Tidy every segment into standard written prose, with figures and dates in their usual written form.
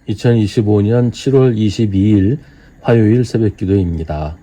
2025년 7월 22일 화요일 새벽 기도입니다.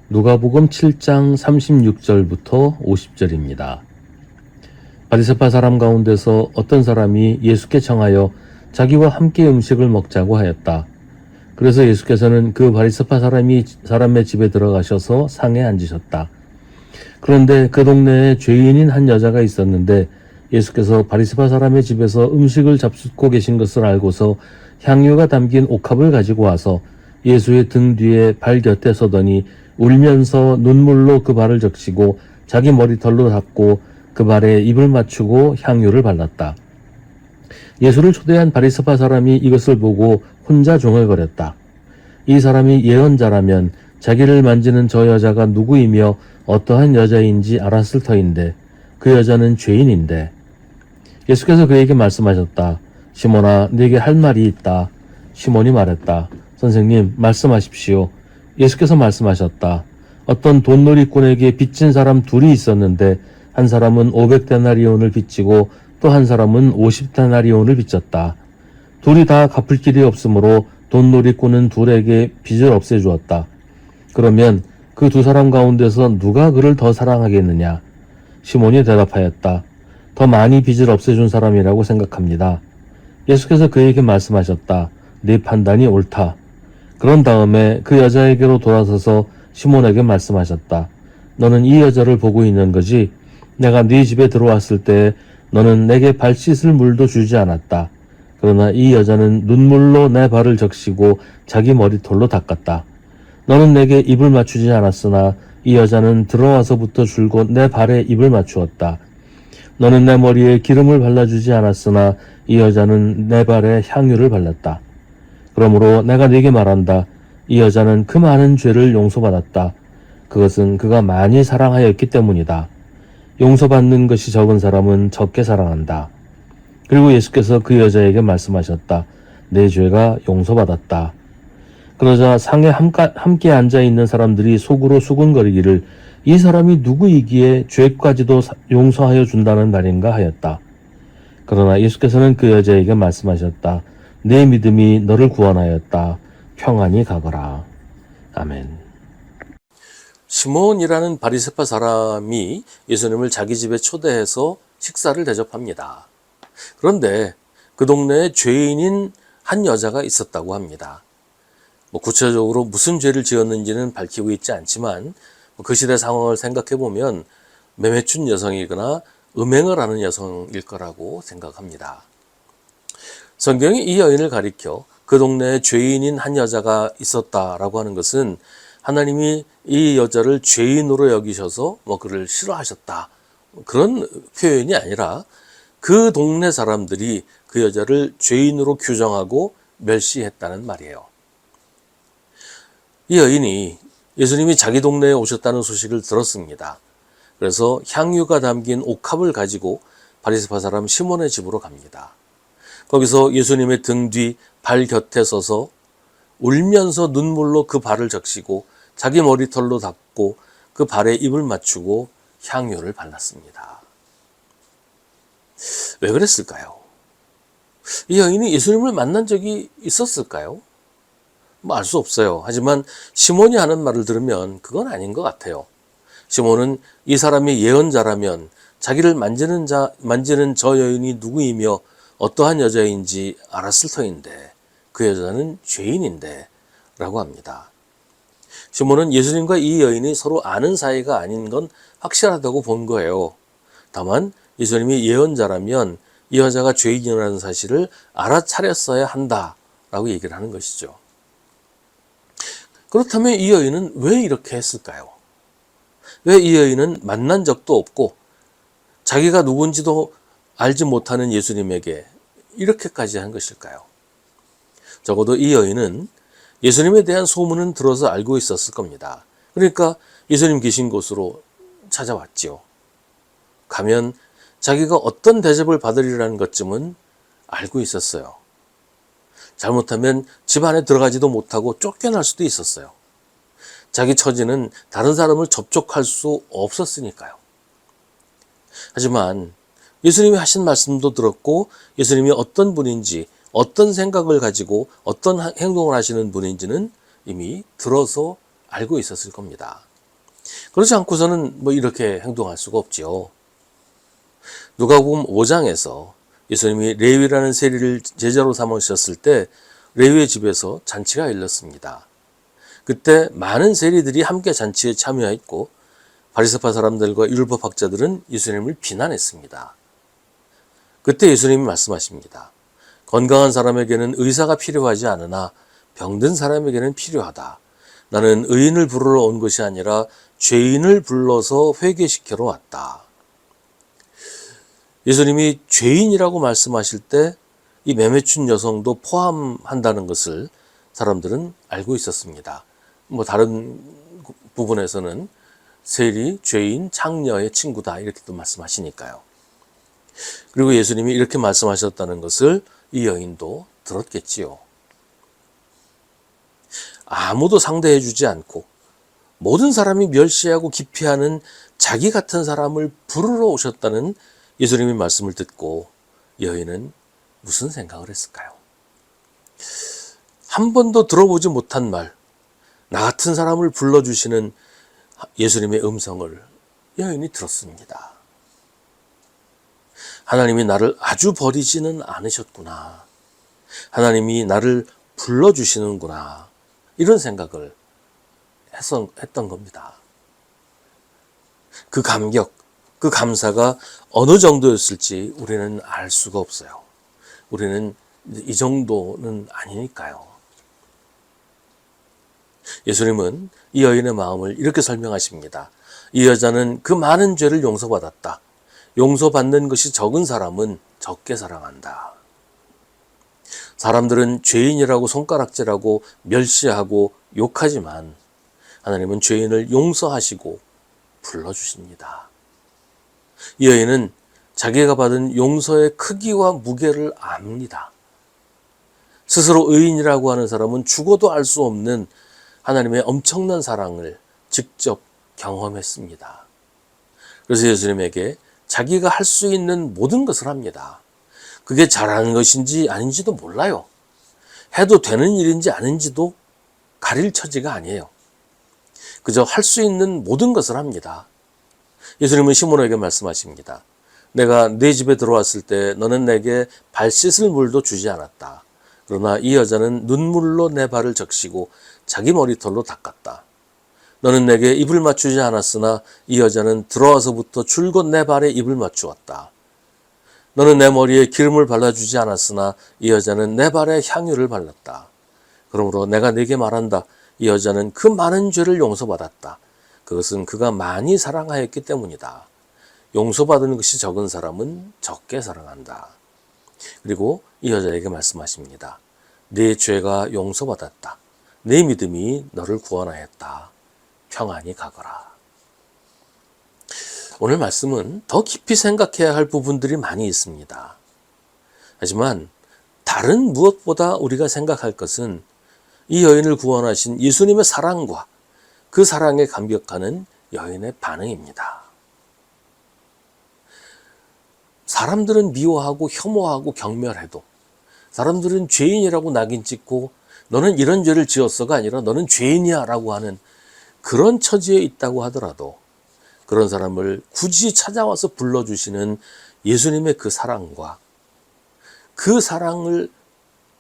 누가복음 7장 36절부터 50절입니다. 바리새파 사람 가운데서 어떤 사람이 예수께 청하여 자기와 함께 음식을 먹자고 하였다. 그래서 예수께서는 그 바리새파 사람의 집에 들어가셔서 상에 앉으셨다. 그런데 그 동네에 죄인인 한 여자가 있었는데 예수께서 바리새파 사람의 집에서 음식을 잡숫고 계신 것을 알고서 향유가 담긴 옥합을 가지고 와서 예수의 등 뒤에 발 곁에 서더니 울면서 눈물로 그 발을 적시고 자기 머리털로 닦고 그 발에 입을 맞추고 향유를 발랐다. 예수를 초대한 바리새파 사람이 이것을 보고 혼자 중얼거렸다. 이 사람이 예언자라면 자기를 만지는 저 여자가 누구이며 어떠한 여자인지 알았을 터인데 그 여자는 죄인인데. 예수께서 그에게 말씀하셨다. 시몬아, 네게 할 말이 있다. 시몬이 말했다. 선생님, 말씀하십시오. 예수께서 말씀하셨다. 어떤 돈놀이꾼에게 빚진 사람 둘이 있었는데 한 사람은 500데나리온을 빚지고 또 한 사람은 50데나리온을 빚졌다. 둘이 다 갚을 길이 없으므로 돈놀이꾼은 둘에게 빚을 없애주었다. 그러면 그 두 사람 가운데서 누가 그를 더 사랑하겠느냐? 시몬이 대답하였다. 더 많이 빚을 없애준 사람이라고 생각합니다. 예수께서 그에게 말씀하셨다. 네 판단이 옳다. 그런 다음에 그 여자에게로 돌아서서 시몬에게 말씀하셨다. 너는 이 여자를 보고 있는 거지? 내가 네 집에 들어왔을 때 너는 내게 발 씻을 물도 주지 않았다. 그러나 이 여자는 눈물로 내 발을 적시고 자기 머리털로 닦았다. 너는 내게 입을 맞추지 않았으나 이 여자는 들어와서부터 줄곧 내 발에 입을 맞추었다. 너는 내 머리에 기름을 발라주지 않았으나 이 여자는 내 발에 향유를 발랐다. 그러므로 내가 네게 말한다. 이 여자는 그 많은 죄를 용서받았다. 그것은 그가 많이 사랑하였기 때문이다. 용서받는 것이 적은 사람은 적게 사랑한다. 그리고 예수께서 그 여자에게 말씀하셨다. 내 죄가 용서받았다. 그러자 상에 함께 앉아있는 사람들이 속으로 수군거리기를 이 사람이 누구이기에 죄까지도 용서하여 준다는 말인가 하였다. 그러나 예수께서는 그 여자에게 말씀하셨다. 내 믿음이 너를 구원하였다. 평안히 가거라. 아멘. 시몬이라는 바리새파 사람이 예수님을 자기 집에 초대해서 식사를 대접합니다. 그런데 그 동네에 죄인인 한 여자가 있었다고 합니다. 구체적으로 무슨 죄를 지었는지는 밝히고 있지 않지만 그 시대 상황을 생각해 보면 매매춘 여성이거나 음행을 하는 여성일 거라고 생각합니다. 성경이 이 여인을 가리켜 그 동네에 죄인인 한 여자가 있었다라고 하는 것은 하나님이 이 여자를 죄인으로 여기셔서 그를 싫어하셨다. 그런 표현이 아니라 그 동네 사람들이 그 여자를 죄인으로 규정하고 멸시했다는 말이에요. 이 여인이 예수님이 자기 동네에 오셨다는 소식을 들었습니다. 그래서 향유가 담긴 옥합을 가지고 바리새파 사람 시몬의 집으로 갑니다. 거기서 예수님의 등 뒤 발 곁에 서서 울면서 눈물로 그 발을 적시고 자기 머리털로 닦고 그 발에 입을 맞추고 향유를 발랐습니다. 왜 그랬을까요? 이 여인이 예수님을 만난 적이 있었을까요? 알 수 없어요. 하지만 시몬이 하는 말을 들으면 그건 아닌 것 같아요. 시몬은 이 사람이 예언자라면 자기를 만지는 저 여인이 누구이며 어떠한 여자인지 알았을 터인데 그 여자는 죄인인데 라고 합니다. 시몬은 예수님과 이 여인이 서로 아는 사이가 아닌 건 확실하다고 본 거예요. 다만 예수님이 예언자라면 이 여자가 죄인이라는 사실을 알아차렸어야 한다라고 얘기를 하는 것이죠. 그렇다면 이 여인은 왜 이렇게 했을까요? 왜 이 여인은 만난 적도 없고 자기가 누군지도 알지 못하는 예수님에게 이렇게까지 한 것일까요? 적어도 이 여인은 예수님에 대한 소문은 들어서 알고 있었을 겁니다. 그러니까 예수님 계신 곳으로 찾아왔지요. 가면 자기가 어떤 대접을 받으리라는 것쯤은 알고 있었어요. 잘못하면 집 안에 들어가지도 못하고 쫓겨날 수도 있었어요. 자기 처지는 다른 사람을 접촉할 수 없었으니까요. 하지만 예수님이 하신 말씀도 들었고 예수님이 어떤 분인지, 어떤 생각을 가지고 어떤 행동을 하시는 분인지는 이미 들어서 알고 있었을 겁니다. 그렇지 않고서는 이렇게 행동할 수가 없지요. 누가복음 5장에서 예수님이 레위라는 세리를 제자로 삼으셨을 때 레위의 집에서 잔치가 열렸습니다. 그때 많은 세리들이 함께 잔치에 참여했고 바리새파 사람들과 율법학자들은 예수님을 비난했습니다. 그때 예수님이 말씀하십니다. 건강한 사람에게는 의사가 필요하지 않으나 병든 사람에게는 필요하다. 나는 의인을 부르러 온 것이 아니라 죄인을 불러서 회개시키러 왔다. 예수님이 죄인이라고 말씀하실 때 이 매매춘 여성도 포함한다는 것을 사람들은 알고 있었습니다. 다른 부분에서는 세리, 죄인, 창녀의 친구다 이렇게도 말씀하시니까요. 그리고 예수님이 이렇게 말씀하셨다는 것을 이 여인도 들었겠지요. 아무도 상대해 주지 않고 모든 사람이 멸시하고 기피하는 자기 같은 사람을 부르러 오셨다는 예수님의 말씀을 듣고 여인은 무슨 생각을 했을까요? 한 번도 들어보지 못한 말, 나 같은 사람을 불러주시는 예수님의 음성을 여인이 들었습니다. 하나님이 나를 아주 버리지는 않으셨구나. 하나님이 나를 불러주시는구나. 이런 생각을 했던 겁니다. 그 감격, 그 감사가 어느 정도였을지 우리는 알 수가 없어요. 우리는 이 정도는 아니니까요. 예수님은 이 여인의 마음을 이렇게 설명하십니다. 이 여자는 그 많은 죄를 용서받았다. 용서받는 것이 적은 사람은 적게 사랑한다. 사람들은 죄인이라고 손가락질하고 멸시하고 욕하지만 하나님은 죄인을 용서하시고 불러주십니다. 이 여인은 자기가 받은 용서의 크기와 무게를 압니다. 스스로 의인이라고 하는 사람은 죽어도 알 수 없는 하나님의 엄청난 사랑을 직접 경험했습니다. 그래서 예수님에게 자기가 할 수 있는 모든 것을 합니다. 그게 잘하는 것인지 아닌지도 몰라요. 해도 되는 일인지 아닌지도 가릴 처지가 아니에요. 그저 할 수 있는 모든 것을 합니다. 예수님은 시몬에게 말씀하십니다. 내가 네 집에 들어왔을 때 너는 내게 발 씻을 물도 주지 않았다. 그러나 이 여자는 눈물로 내 발을 적시고 자기 머리털로 닦았다. 너는 내게 입을 맞추지 않았으나 이 여자는 들어와서부터 줄곧 내 발에 입을 맞추었다. 너는 내 머리에 기름을 발라주지 않았으나 이 여자는 내 발에 향유를 발랐다. 그러므로 내가 네게 말한다. 이 여자는 그 많은 죄를 용서받았다. 그것은 그가 많이 사랑하였기 때문이다. 용서받은 것이 적은 사람은 적게 사랑한다. 그리고 이 여자에게 말씀하십니다. 네 죄가 용서받았다. 네 믿음이 너를 구원하였다. 평안히 가거라. 오늘 말씀은 더 깊이 생각해야 할 부분들이 많이 있습니다. 하지만 다른 무엇보다 우리가 생각할 것은 이 여인을 구원하신 예수님의 사랑과 그 사랑에 감격하는 여인의 반응입니다. 사람들은 미워하고 혐오하고 경멸해도 사람들은 죄인이라고 낙인 찍고 너는 이런 죄를 지었어가 아니라 너는 죄인이야 라고 하는 그런 처지에 있다고 하더라도 그런 사람을 굳이 찾아와서 불러주시는 예수님의 그 사랑과 그 사랑을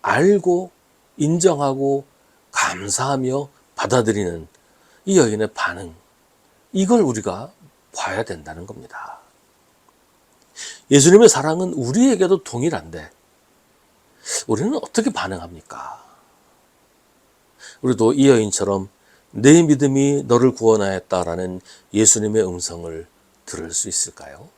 알고 인정하고 감사하며 받아들이는 이 여인의 반응, 이걸 우리가 봐야 된다는 겁니다. 예수님의 사랑은 우리에게도 동일한데 우리는 어떻게 반응합니까? 우리도 이 여인처럼 내 믿음이 너를 구원하였다라는 예수님의 음성을 들을 수 있을까요?